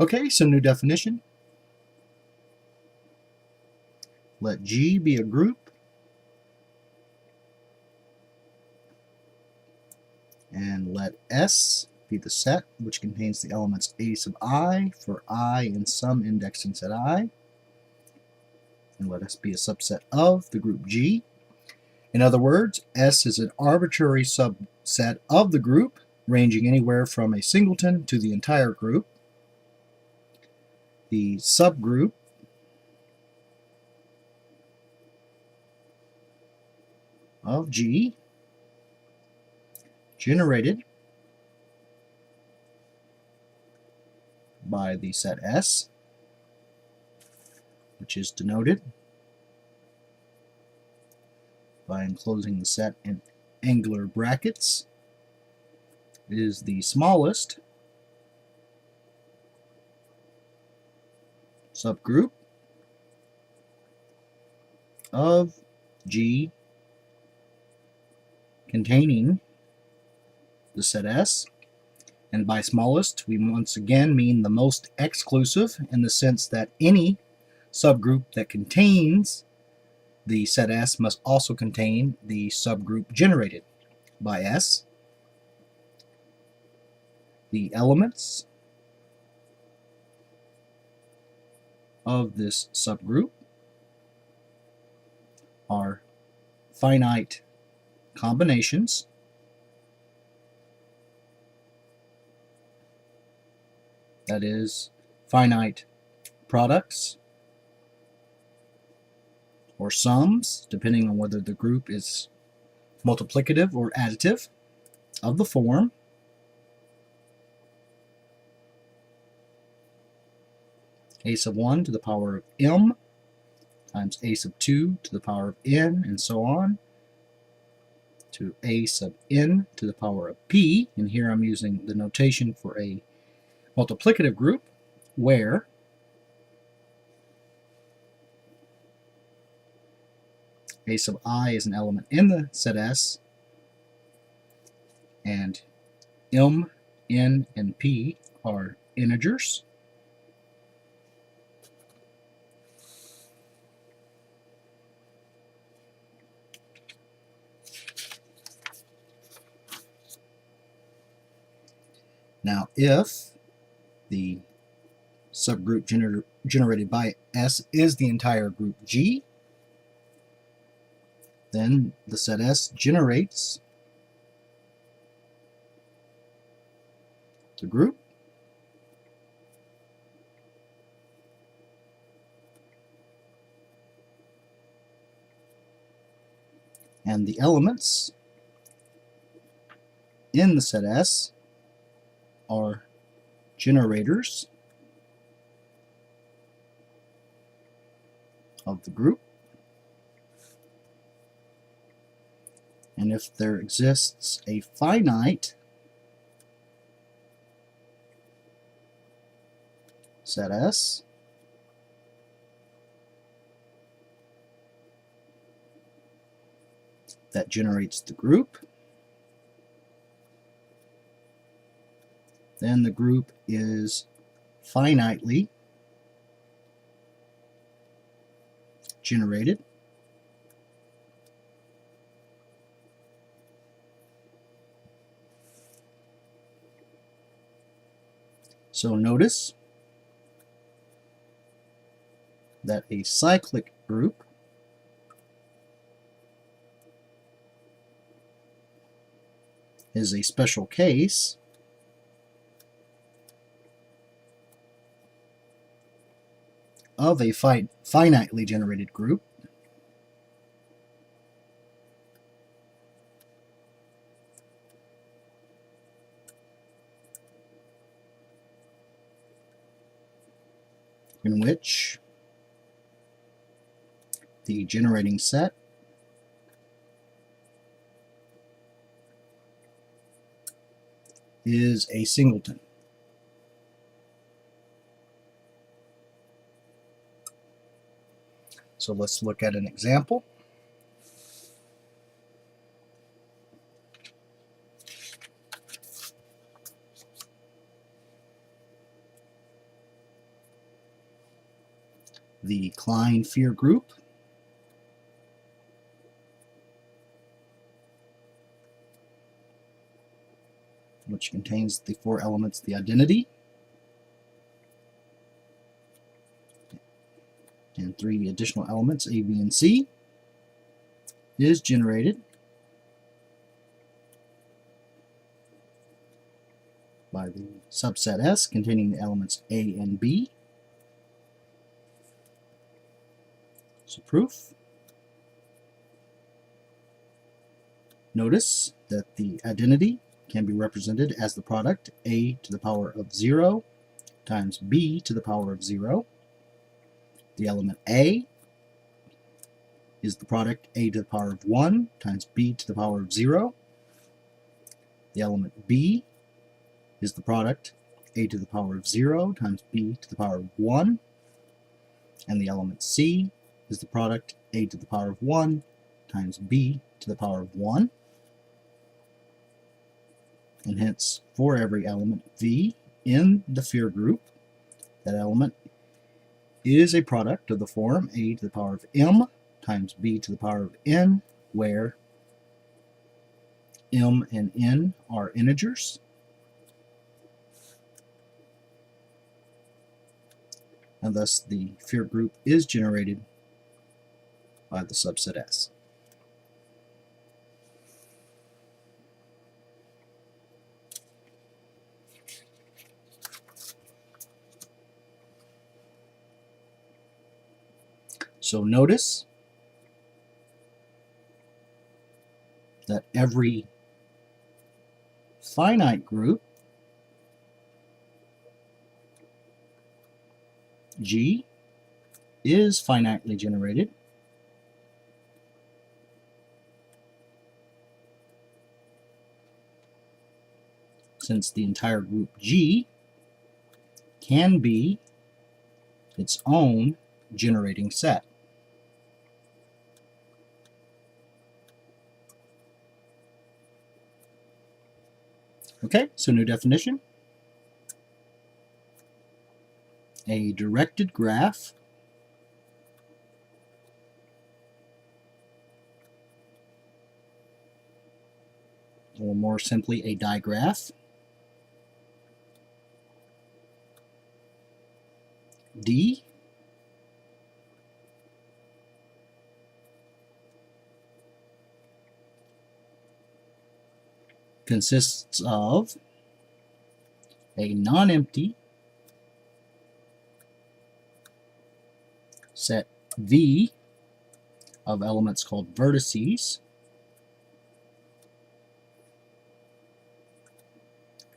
Okay, so new definition. Let G be a group and let S be the set which contains the elements A sub I for I in some indexing set I, and let S be a subset of the group G. In other words, S is an arbitrary subset of the group, ranging anywhere from a singleton to the entire group. The subgroup of G generated by the set S, which is denoted by enclosing the set in angular brackets, is the smallest subgroup of G containing the set S. And by smallest, we once again mean the most exclusive, in the sense that any subgroup that contains the set S must also contain the subgroup generated by S. The elements of this subgroup are finite combinations that is, finite products or sums, depending on whether the group is multiplicative or additive, of the form a sub 1 to the power of m times a sub 2 to the power of n, and so on, to a sub n to the power of p. And here I'm using the notation for a multiplicative group, where a sub I is an element in the set S, and m, n, and p are integers. Now, if the subgroup generated by S is the entire group G, then the set S generates the group and the elements in the set S are generators of the group. And if there exists a finite set S, that generates the group, then the group is finitely generated. So notice that a cyclic group is a special case of a finitely generated group, in which the generating set is a singleton. So let's look at an example. the Klein-Fear group, which contains the 4 elements of the identity, and 3 additional elements, A, B, and C, is generated by the subset S containing the elements A and B. So proof. Notice that the identity can be represented as the product A to the power of 0 times B to the power of 0. The element A is the product A to the power of 1 times B to the power of 0. The element B is the product A to the power of 0 times B to the power of 1. And the element C is the product A to the power of 1 times B to the power of 1. And hence, for every element V in the fear group, that element is a product of the form A to the power of M times B to the power of N, where M and N are integers. And thus the fear group is generated by the subset S. So notice that every finite group G is finitely generated since the entire group G can be its own generating set. Okay, so new definition. A directed graph or more simply a digraph D consists of a non-empty set V of elements called vertices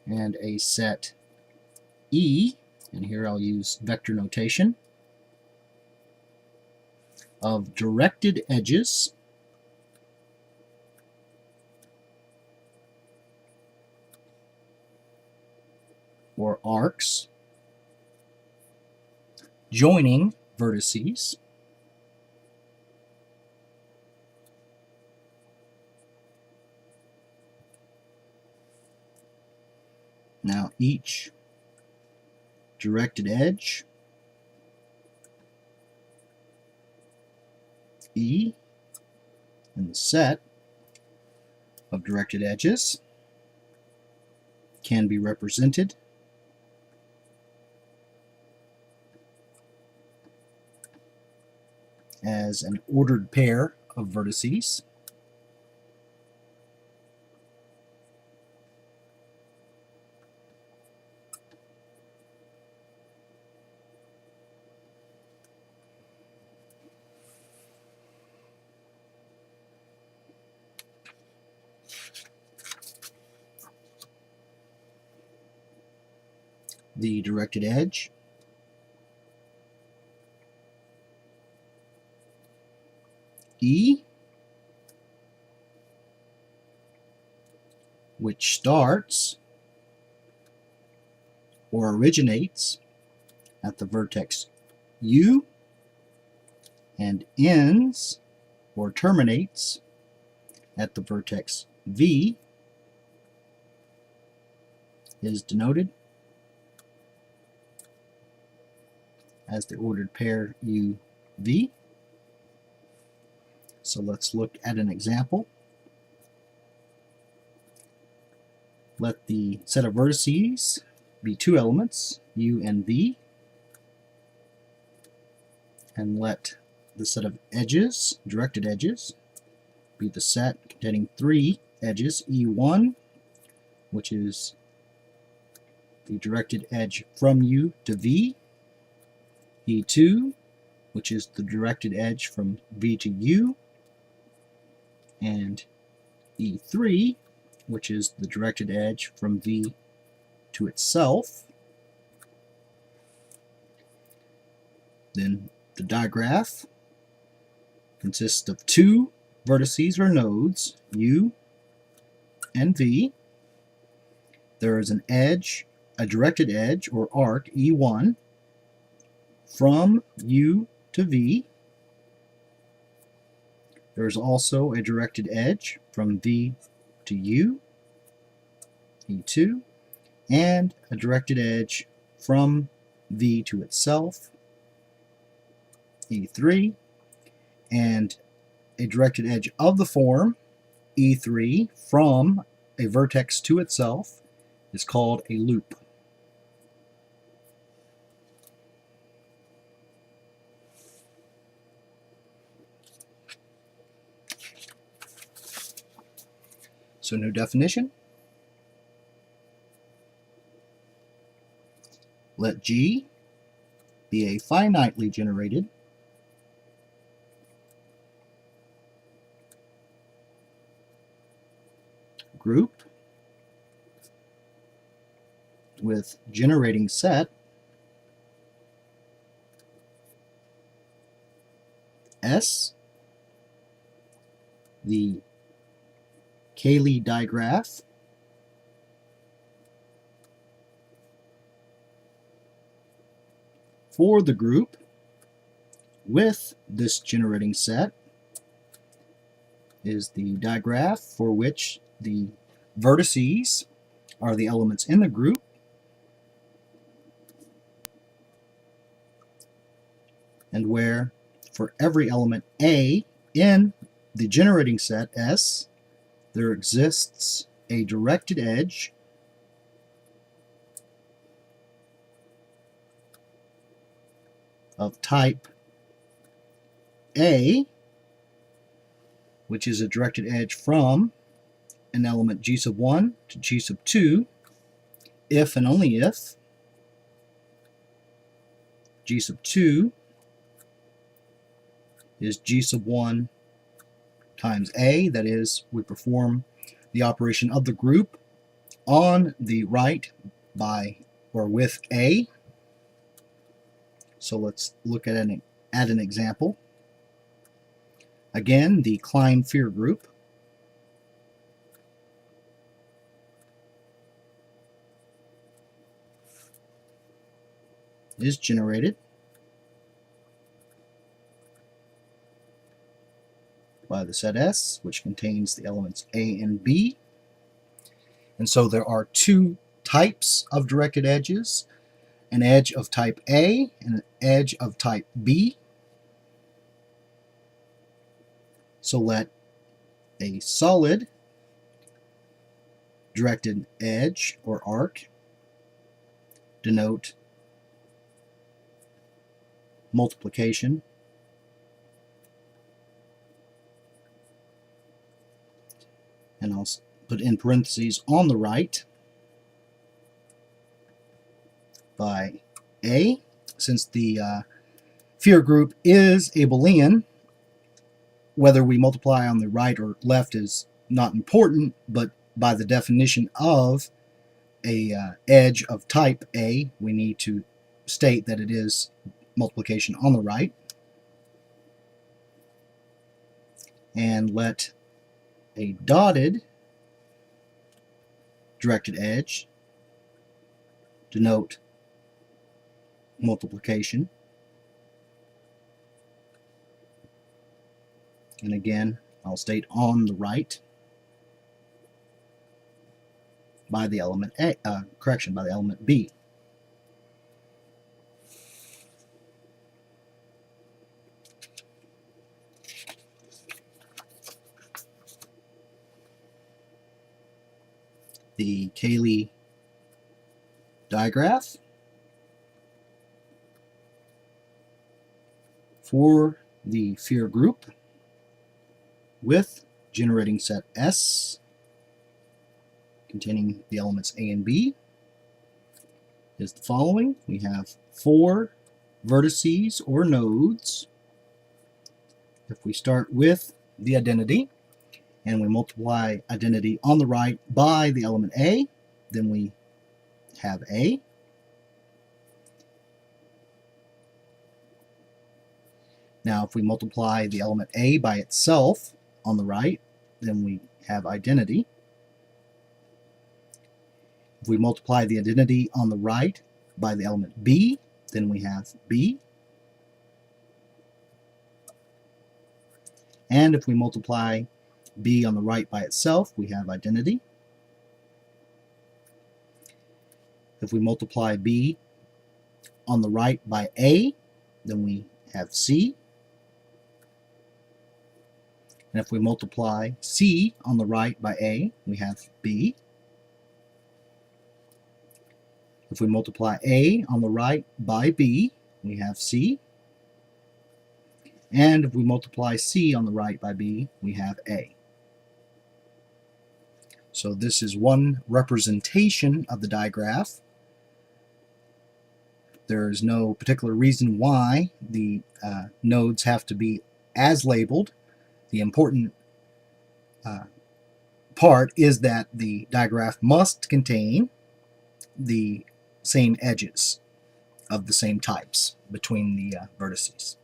and a set E, and here I'll use vector notation, of directed edges or arcs joining vertices Now each directed edge E in the set of directed edges can be represented as an ordered pair of vertices the directed edge E, which starts or originates at the vertex U and ends or terminates at the vertex V, is denoted has the ordered pair U, V. So let's look at an example. Let the set of vertices be two elements, U and V, and let the set of edges, directed edges, be the set containing three edges, E1, which is the directed edge from U to V, E2, which is the directed edge from V to U, and E3, which is the directed edge from V to itself. Then the digraph consists of two vertices or nodes, U and V. There is an edge, a directed edge or arc, E1, from U to V. There is also a directed edge from V to U, E2, and a directed edge from V to itself, E3, and a directed edge of the form E3 from a vertex to itself is called a loop. So new definition. Let G be a finitely generated group with generating set S, the Cayley digraph for the group with this generating set is the digraph for which the vertices are the elements in the group, and where for every element A in the generating set S, there exists a directed edge of type A, which is a directed edge from an element G sub 1 to G sub 2, if and only if G sub 2 is G sub 1 times A, that is, we perform the operation of the group on the right by or with A. So let's look at an example. Again, the Klein-Fear group is generated by the set S, which contains the elements A and B. And so there are two types of directed edges, an edge of type A and an edge of type B. So let a solid directed edge or arc denote multiplication and I'll put in parentheses on the right by A. Since the fear group is abelian, whether we multiply on the right or left is not important, but by the definition of a edge of type A, we need to state that it is multiplication on the right. And let a dotted directed edge denote multiplication. And again, I'll state on the right by the element A, by the element B. the Cayley digraph for the sphere group with generating set S containing the elements A and B is the following. We have 4 vertices or nodes. If we start with the identity and we multiply identity on the right by the element A, then we have A. Now if we multiply the element A by itself on the right, then we have identity. If we multiply the identity on the right by the element B, then we have B. And if we multiply B on the right by itself, we have identity. If we multiply B on the right by A, then we have C. And if we multiply C on the right by A, we have B. If we multiply A on the right by B, we have C. And if we multiply C on the right by B, we have A. So this is one representation of the digraph. There is no particular reason why the nodes have to be as labeled. The important part is that the digraph must contain the same edges of the same types between the vertices.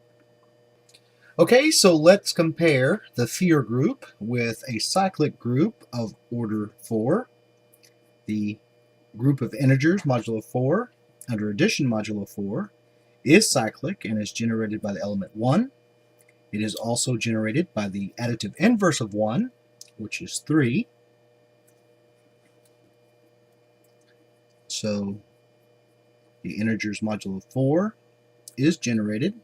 Okay, so let's compare the sphere group with a cyclic group of order 4. The group of integers modulo 4 under addition modulo 4 is cyclic and is generated by the element 1. It is also generated by the additive inverse of 1, which is 3. So the integers modulo 4 is generated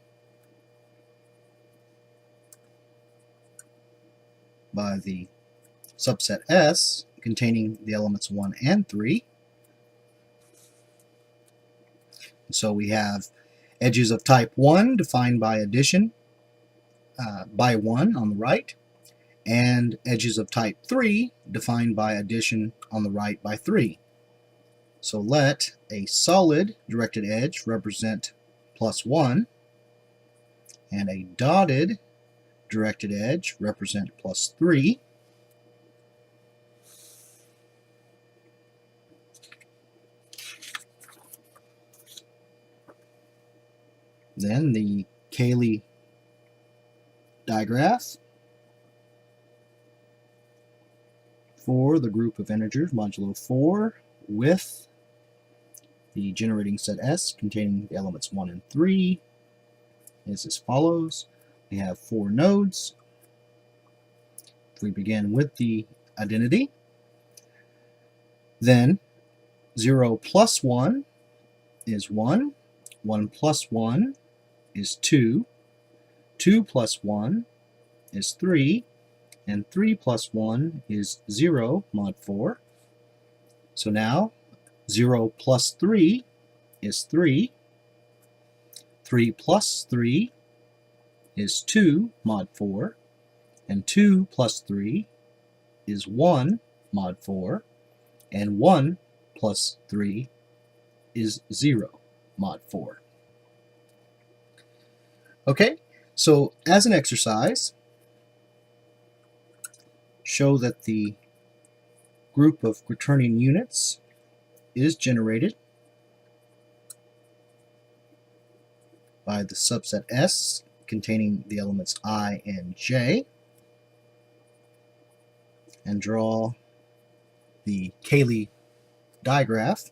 by the subset S containing the elements 1 and 3. So we have edges of type 1 defined by addition by 1 on the right, and edges of type 3 defined by addition on the right by 3. So let a solid directed edge represent +1 and a dotted directed edge represent +3. Then the Cayley digraph for the group of integers modulo 4 with the generating set S containing the elements 1 and 3 is as follows. We have 4 nodes. If we begin with the identity, then 0 plus 1 is 1, 1 plus 1 is 2, 2 plus 1 is 3, and 3 plus 1 is 0 mod 4. So now 0 plus 3 is 3, 3 plus 3 is 2 mod 4, and 2 plus 3 is 1 mod 4, and 1 plus 3 is 0 mod 4. Okay, so as an exercise, show that the group of quaternion units is generated by the subset S containing the elements I and J, and draw the Cayley digraph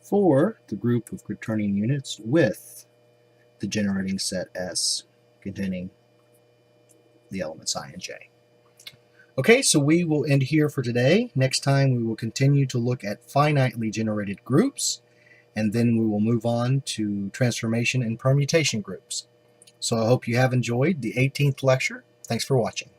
for the group of quaternion units with the generating set S containing the elements I and J. Okay, so we will end here for today. Next time we will continue to look at finitely generated groups, and then we will move on to transformation and permutation groups. So I hope you have enjoyed the 18th lecture Thanks for watching.